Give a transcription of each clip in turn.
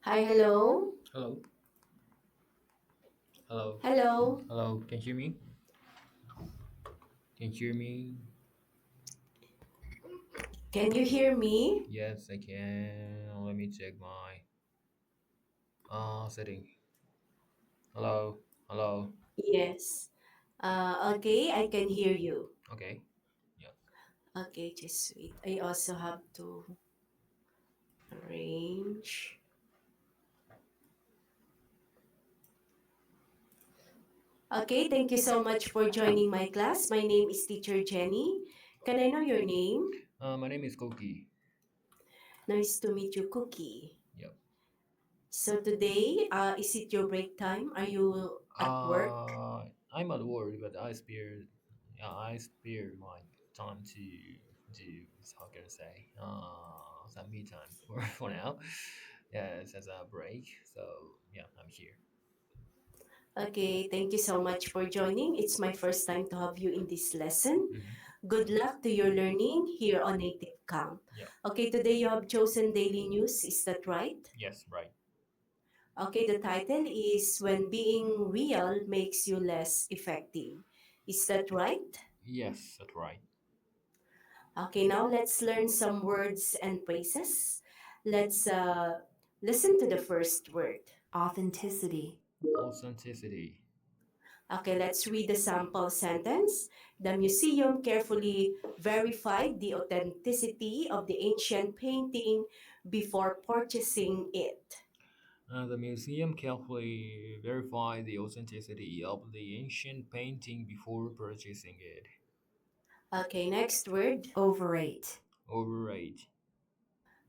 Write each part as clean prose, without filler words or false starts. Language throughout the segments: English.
Hi, hello. Hello, hello, Hello. hello. Can you hear me? Can you hear me? Can you hear me? Yes, I can. Let me check my setting. Hello, hello. Yes. Okay, I can hear you. Okay. Yeah. Okay, just wait. I also have to arrange. Okay, thank you so much for joining my class. My name is Teacher Jenny. Can I know your name? My name is Koki. Nice to meet you, Cookie. Yep. So today, is it your break time? Are you at work? I'm at work, but I spare my time to do. How can I say? Some me time for now. Yes, as a break. So yeah, I'm here. Okay, thank you so much for joining. It's my first time to have you in this lesson. Mm-hmm. Good luck to your learning here on Native Camp. Yep. Okay, today you have chosen daily news, is that right? Yes. Right. Okay, the title is When Being Real Makes You Less Effective. Is that right? Yes, that's right. Okay, now let's learn some words and phrases. Let's listen to the first word. Authenticity. Authenticity. Okay, let's read the sample sentence. The museum carefully verified the authenticity of the ancient painting before purchasing it. The museum carefully verified the authenticity of the ancient painting before purchasing it. Okay, next word. Overrate. Overrated.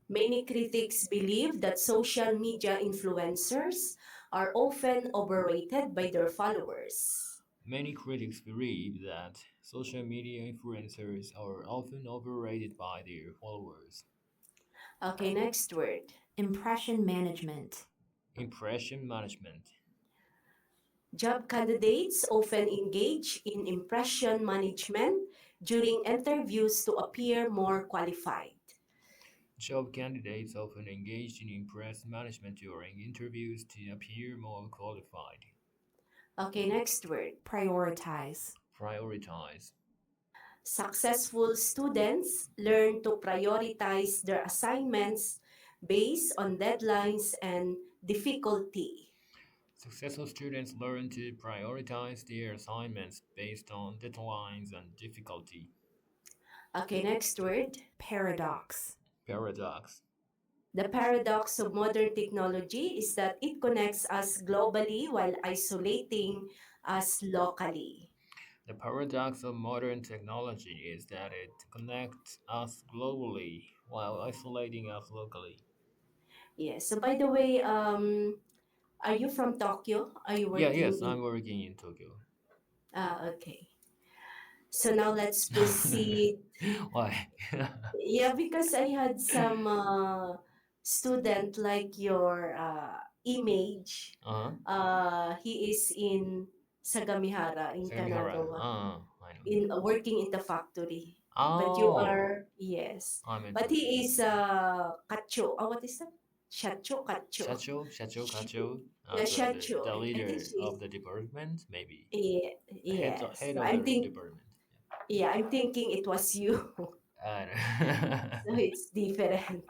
Many critics believe that social media influencers are often overrated by their followers. Many critics believe that social media influencers are often overrated by their followers. Okay, next word. Impression management. Impression management. Job candidates often engage in impression management during interviews to appear more qualified. Job candidates often engage in impression management during interviews to appear more qualified. Okay, next word. Prioritize. Prioritize. Successful students learn to prioritize their assignments based on deadlines and difficulty. Successful students learn to prioritize their assignments based on deadlines and difficulty. Okay, next word. Paradox. Paradox. The paradox of modern technology is that it connects us globally while isolating us locally. The paradox of modern technology is that it connects us globally while isolating us locally. Yes. So by the way, are you from Tokyo? Are you Yeah, working yes, in? I'm working in Tokyo. Okay. So now let's proceed. Why? Yeah, because I had some student like your image. Uh-huh. He is in Sagamihara in Sagamihara. Kanagawa, I know. in working in the factory. But you Oh, are, yes. I'm in But Tokyo. he is kacho. What is that? Shacho kacho. Shacho Kacho, Yeah, the shacho. I think leader of she's. the department, maybe Yeah, the yes. head So of the department. yeah, I'm thinking it was you. So Yeah. it's different.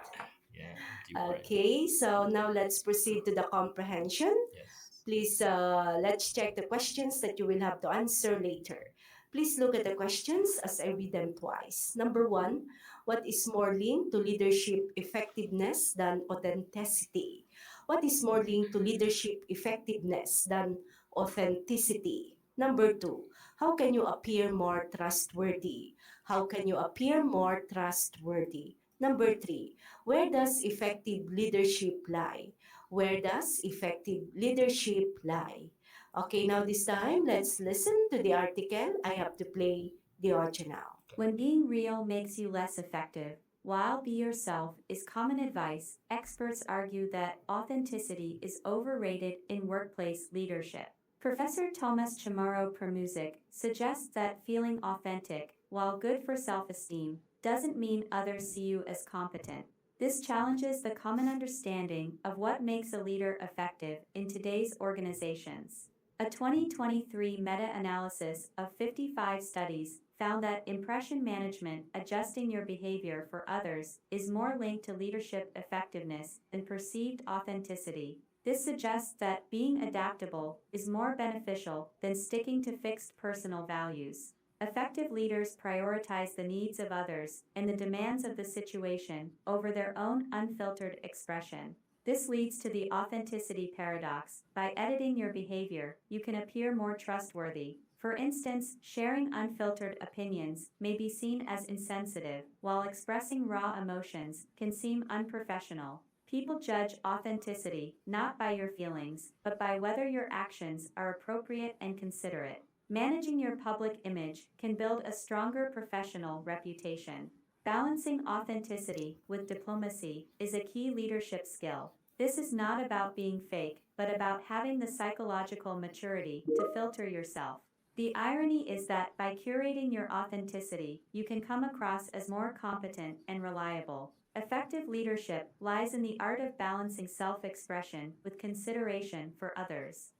Yeah, different. Okay, so now let's proceed to the comprehension. Yes. Please, let's check the questions that you will have to answer later. Please look at the questions as I read them twice. Number one, what is more linked to leadership effectiveness than authenticity? What is more linked to leadership effectiveness than authenticity? Number two, how can you appear more trustworthy? How can you appear more trustworthy? Number three, where does effective leadership lie? Where does effective leadership lie? Okay, now this time, let's listen to the article. I have to play the audio now. When being real makes you less effective, while be yourself is common advice, experts argue that authenticity is overrated in workplace leadership. Professor Thomas Chamorro Premuzic suggests that feeling authentic, while good for self esteem, doesn't mean others see you as competent. This challenges the common understanding of what makes a leader effective in today's organizations. A 2023 meta analysis of 55 studies found that impression management, adjusting your behavior for others, is more linked to leadership effectiveness than perceived authenticity. This suggests that being adaptable is more beneficial than sticking to fixed personal values. Effective leaders prioritize the needs of others and the demands of the situation over their own unfiltered expression. This leads to the authenticity paradox. By editing your behavior, you can appear more trustworthy. For instance, sharing unfiltered opinions may be seen as insensitive, while expressing raw emotions can seem unprofessional. People judge authenticity not by your feelings, but by whether your actions are appropriate and considerate. Managing your public image can build a stronger professional reputation. Balancing authenticity with diplomacy is a key leadership skill. This is not about being fake, but about having the psychological maturity to filter yourself. The irony is that by curating your authenticity, you can come across as more competent and reliable. Effective leadership lies in the art of balancing self expression with consideration for others.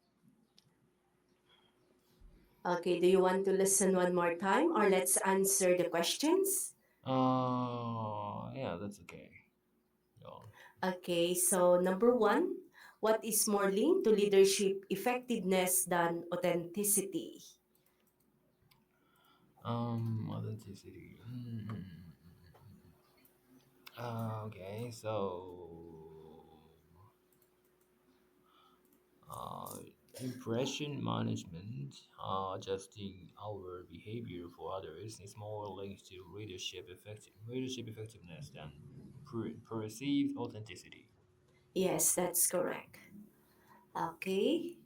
Okay, do you want to listen one more time or let's answer the questions? Yeah, that's okay. Yeah. Okay, so number one, what is more linked to leadership effectiveness than authenticity? Authenticity. Okay, so uh, impression management, adjusting our behavior for others, is more linked to leadership effectiveness than perceived authenticity. Yes, that's correct. Okay,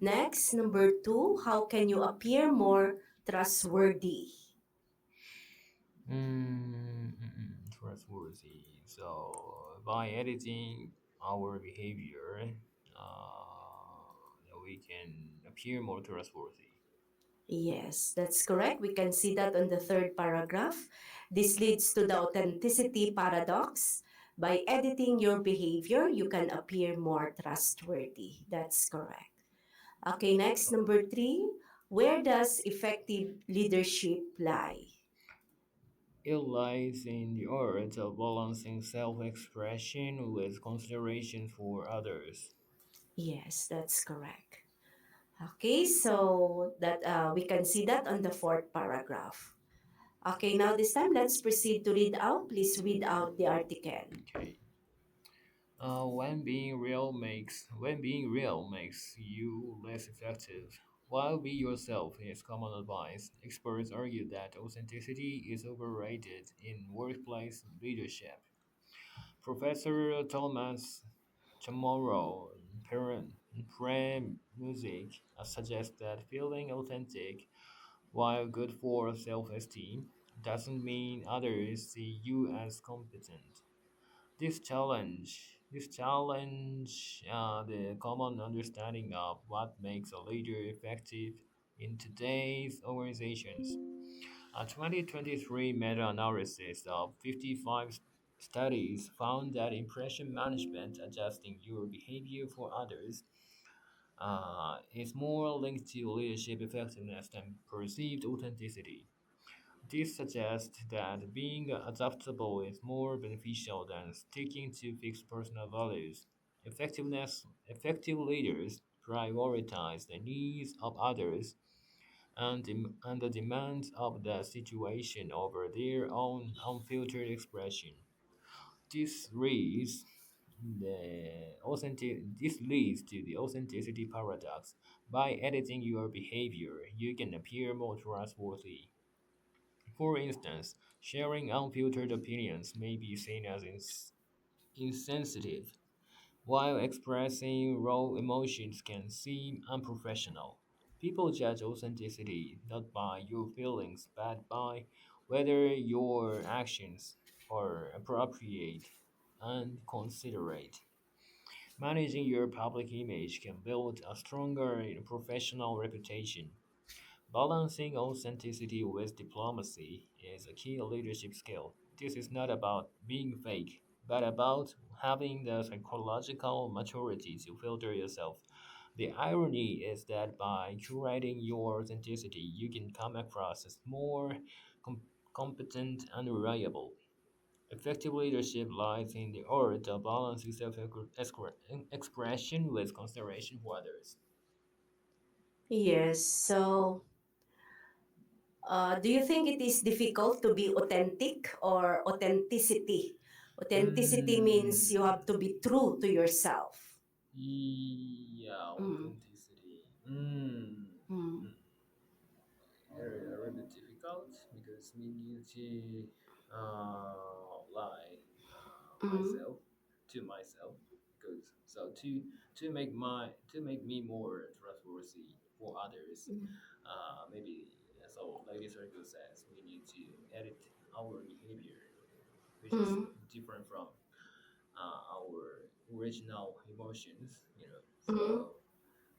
next, number two, how can you appear more trustworthy? Trustworthy. So by editing our behavior, we can appear more trustworthy. Yes, that's correct. We can see that on the third paragraph. This leads to the authenticity paradox. By editing your behavior, you can appear more trustworthy. That's correct. Okay, next, number three. Where does effective leadership lie? It lies in the art of balancing self-expression with consideration for others. Yes, that's correct. Okay, so that we can see that on the fourth paragraph. Okay, now this time let's proceed to read out. Please read out the article. Okay. When being real makes you less effective. While be yourself is common advice, experts argue that authenticity is overrated in workplace leadership. Professor Thomas Chamorro Music suggests that feeling authentic, while good for self-esteem, doesn't mean others see you as competent. This challenge the common understanding of what makes a leader effective in today's organizations. A 2023 meta-analysis of 55 studies found that impression management, adjusting your behavior for others, is more linked to leadership effectiveness than perceived authenticity. This suggests that being adaptable is more beneficial than sticking to fixed personal values. Effective leaders prioritize the needs of others and the demands of the situation over their own unfiltered expression. This leads this leads to the authenticity paradox. By editing your behavior, you can appear more trustworthy. For instance, sharing unfiltered opinions may be seen as insensitive, while expressing raw emotions can seem unprofessional. People judge authenticity not by your feelings, but by whether your actions are appropriate and considerate. Managing your public image can build a stronger professional reputation. Balancing authenticity with diplomacy is a key leadership skill. This is not about being fake, but about having the psychological maturity to filter yourself. The irony is that by curating your authenticity, you can come across as more com- competent and reliable. Effective leadership lies in the art of balancing self expression with consideration for others. Yes. So, do you think it is difficult to be authentic or authenticity? Authenticity means you Mm, have to be true to yourself. yeah, Mm, authenticity. mm, A bit difficult because we need to lie mm, myself to myself because to make me more trustworthy for others. mm, Maybe so. Like this article says, we need to edit our behavior, which is mm, different from our original emotions. mm,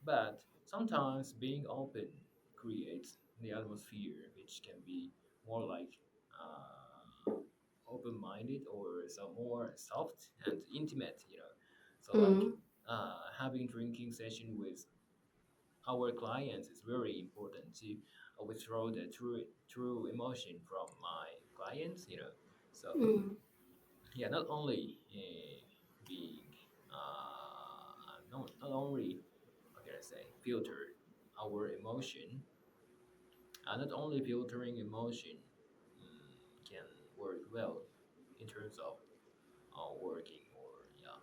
But sometimes being open creates the atmosphere, which can be more like open-minded or some more soft and intimate. So like mm, having drinking session with our clients is very important to withdraw the true emotion from my clients. So mm, yeah, not only being not only how can I say filter our emotion, not only filtering emotion can work well in terms of working or yeah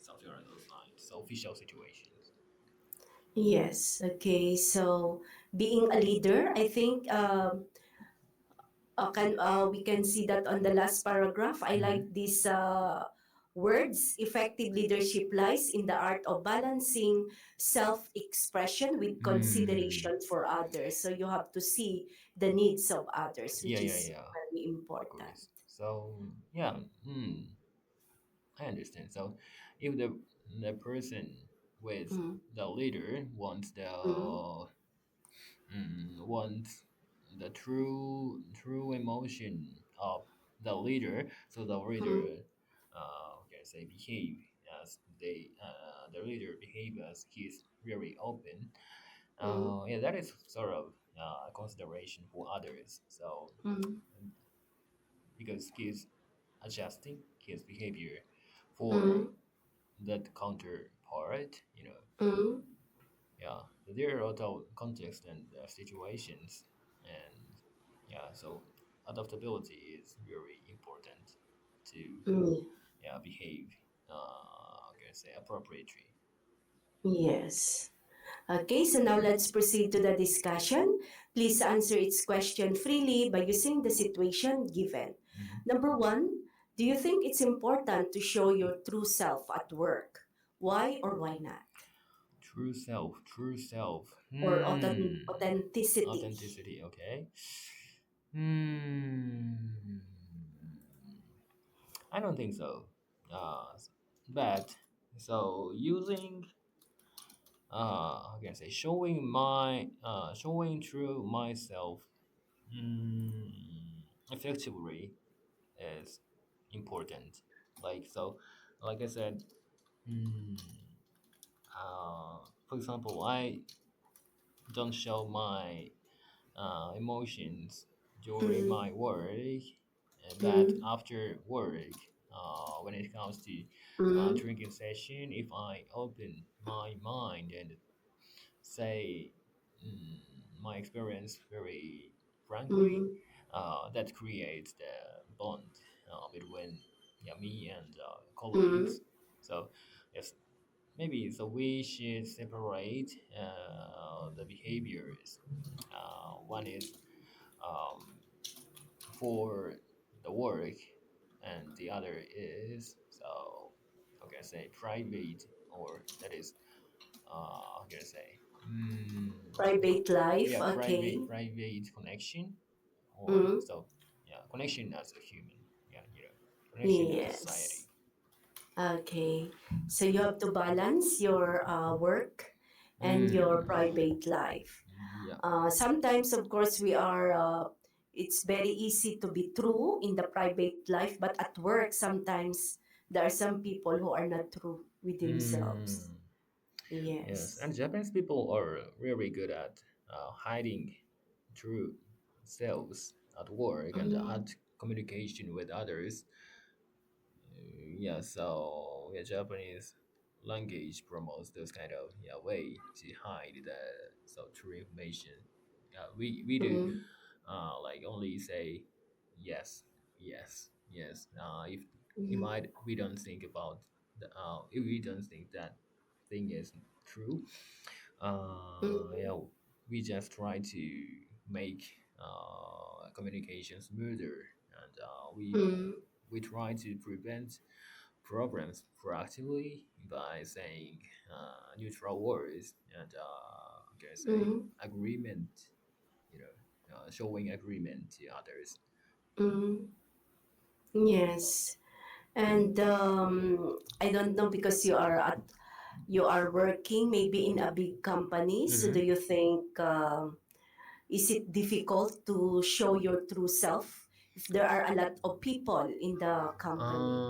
something along those lines. So official situations. yes. Okay. So, being a leader, I think we can see that on the last paragraph. I Mm-hmm. like these words. Effective leadership lies in the art of balancing self expression with Mm. consideration for others. So you have to see the needs of others, Yeah, which yeah, is yeah. very Of important. course. So yeah, I understand. So if the person with Mm, the leader mm, wants the true emotion of the leader, so the leader mm, can say behave as the leader behave as he's very open. mm, Yeah, that is sort of consideration for others. So mm, because he's adjusting his behavior for mm, that counterpart, mm, yeah, so there are a lot of context and situations, and yeah, so adaptability is very important to mm. yeah behave, I can say appropriately. Yes. Okay, so now let's proceed to the discussion. Please answer its question freely by using the situation given. Hmm. Number one, do you think it's important to show your true self at work? Why or why not? True self. Or authenticity? Authenticity. Okay. Hmm. I don't think so. But so using how can I say showing through myself mm, effectively is important. Like so, like I said, mm, for example, I don't show my emotions during Mm, my work, but mm, after work, when it comes to mm, drinking session, if I open my mind and say mm, my experience very frankly, mm, that creates the bond between yeah, me and mm, colleagues. So yes, maybe so we should separate the behaviors. One is um, for the work, and the other is so how can I say private, or that is how can I say private life, yeah okay. private connection, or Mm, so yeah connection as a human, yeah connection as a yes. society. Okay. So you have to balance your work and your Mm, private life. yeah. Sometimes, of course, it's very easy to be true in the private life, but at work, sometimes There are some people who are not true with themselves. Mm, yes, Yes. and Japanese people are really good at hiding true selves at work and Mm-hmm. at communication with others. Yeah, so yeah, Japanese language promotes those kind of way to hide the true information. We do Mm-hmm. like only say yes, yes, yes. If Mm-hmm. we don't think about if we don't think that thing is true, yeah, we just try to make communication smoother, and Mm-hmm. we try to prevent problems proactively by saying neutral words and can I say Mm-hmm. agreement, showing agreement to others. Mm-hmm. Yes. And I don't know, because you are working maybe in a big company. So do Mm-hmm. you think is it difficult to show your true self if there are a lot of people in the company?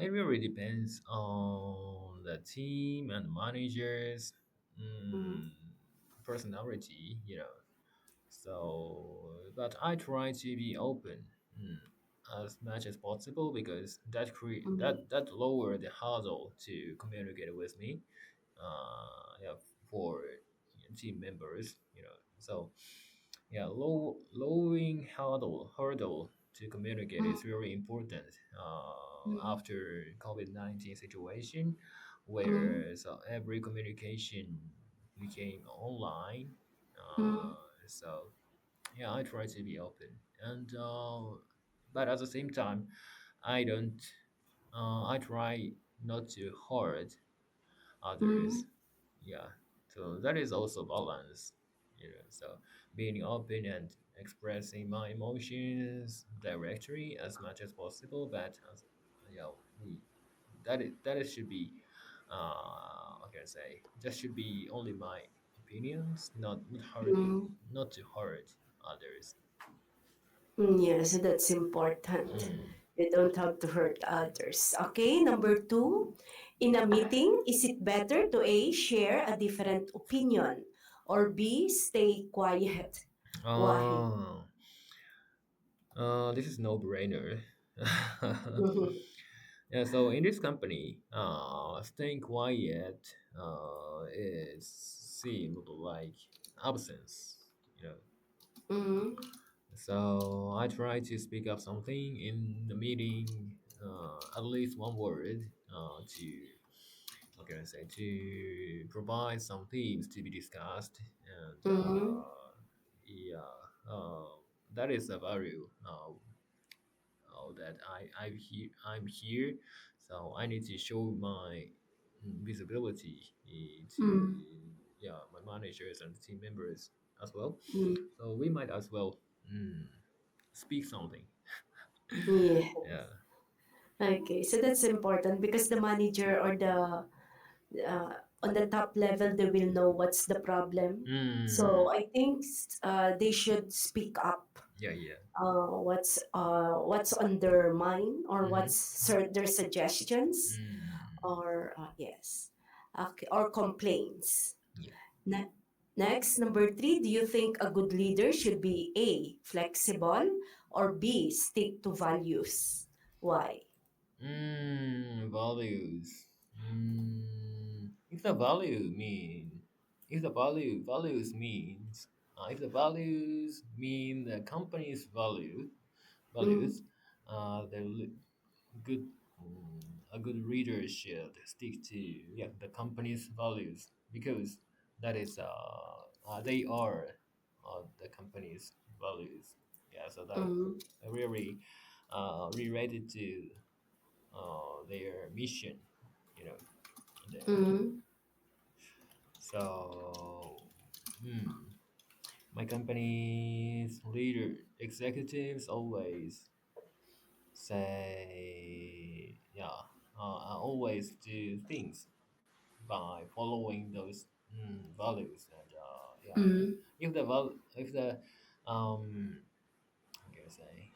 It really depends on the team and managers Mm-hmm. mm, personality, So, but I try to be open as much as possible because that lower the hurdle to communicate with me, yeah, for team members, So, yeah, lowering hurdle to communicate is really important. Mm-hmm. After COVID-19 situation, Mm-hmm. where every communication became online, Mm-hmm. so yeah, I try to be open, and but at the same time, I don't. I try not to hurt others. Yeah, so that is also balance. So being open and expressing my emotions directly as much as possible, but as we that should be what can I say? That should be only my opinions, not hurt, Mm-hmm. not to hurt others. Yes, that's important. Mm. You don't have to hurt others. Okay, number two, in a meeting, is it better to A, share a different opinion, or B, stay quiet? Why? Oh, this is no brainer. Mm-hmm. Yeah, so in this company, staying quiet is seemed like absence, you know. Mm-hmm. So I try to speak up something in the meeting, at least one word, to what can I say, to provide some themes to be discussed, and Mm-hmm. yeah, that is a value. That I'm here, so I need to show my visibility to my managers and team members as well. Mm-hmm. So we might as well mm, speak something. Yeah. Yeah. Okay, so that's important because the manager or the uh, on the top level, they will know what's the problem. Mm, So I think they should speak up yeah, yeah. what's on their mind, or Mm-hmm. what's their suggestions, Mm, or yes, okay, or complaints. yeah. Ne- Next, number three, do you think a good leader should be A, flexible, or B, stick to values? Why? Values. If the value mean, if the values means, if the values mean the company's Mm, values, the good a good reader should stick to the company's values because that is they are the company's values. Yeah, so that mm, really related to their mission, you know. The, mm, so, hmm, my company's leader executives always say, yeah, I always do things by following those values, and yeah, mm, if the how can I say,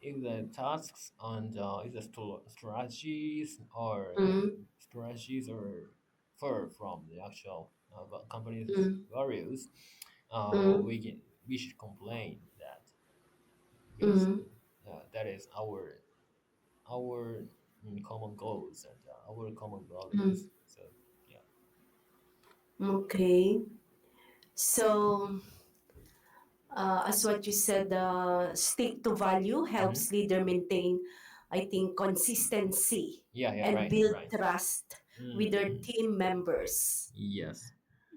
if the tasks and if the Mm, strategies are far from the actual company's mm, values, mm, we should complain that because mm. that is our common goals and our common Mm. values. So yeah. Okay. So, as what you said, stick to value Hmm. helps leader maintain, I think, consistency Yeah, yeah, and right, build right. trust with their Mm-hmm. team members, Yes.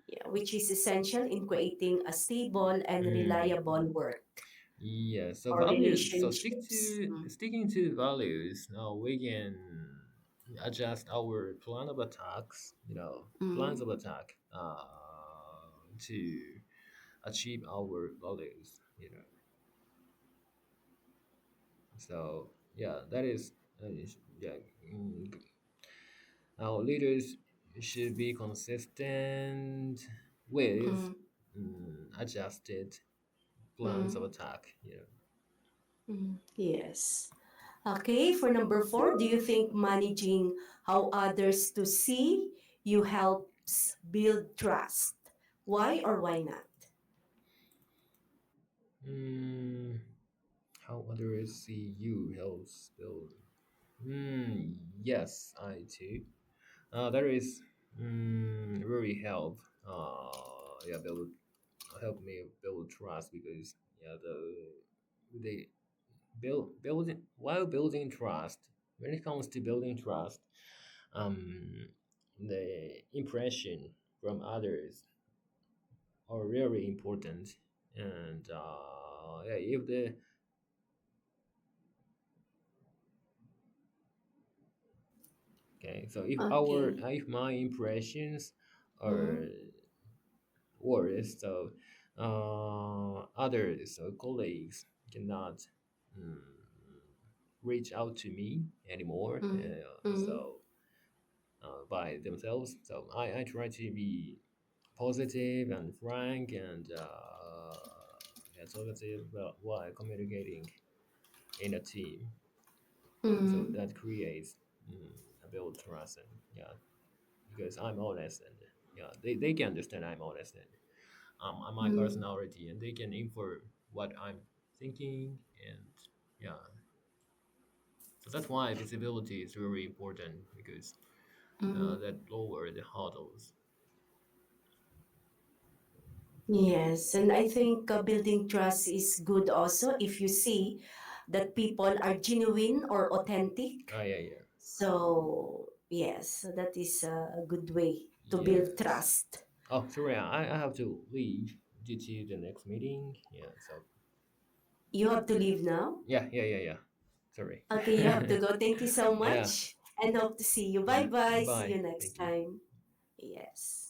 yeah, which is essential in creating a stable and Mm. reliable work Yeah, so or values. So relationships. sticking to values. Now we can adjust our plan of attacks. Plans Mm, of attack. To achieve our values. So yeah, that is. Yeah. Our leaders should be consistent with mm, adjusted plans of mm, attack. yes. Okay, for number four, do you think managing how others to see you helps build trust? Why or why not? Mm, how others see you helps build. Yes, I do. That is really yeah, help me build trust because yeah, they building while building trust. When it comes to building trust, um, the impression from others are really important, and yeah, if the okay, so Okay. if my impressions are Mm, worse, so others or colleagues cannot mm, reach out to me anymore. mm, mm, By themselves, so I try to be positive and frank and yeah, talkative while communicating in a team. So mm, that creates a build trust and yeah, because I'm honest and yeah, they can understand I'm honest and my mm, personality and they can infer what I'm thinking and yeah. So that's why visibility is very important because mm. that lower the hurdles. Yes, and I think building trust is good also if you see that people are genuine or authentic. Ah, yeah, yeah. So, yes, so that is a good way to build Yes. trust. Oh, sorry, I have to leave due to the next meeting. Yeah, so You have to leave now. yeah, yeah, yeah, yeah. Sorry. Okay, you have to go. Thank you so Yeah. much and hope to see you. Bye Yeah. bye. See Bye. you next Thank you. time. Yes.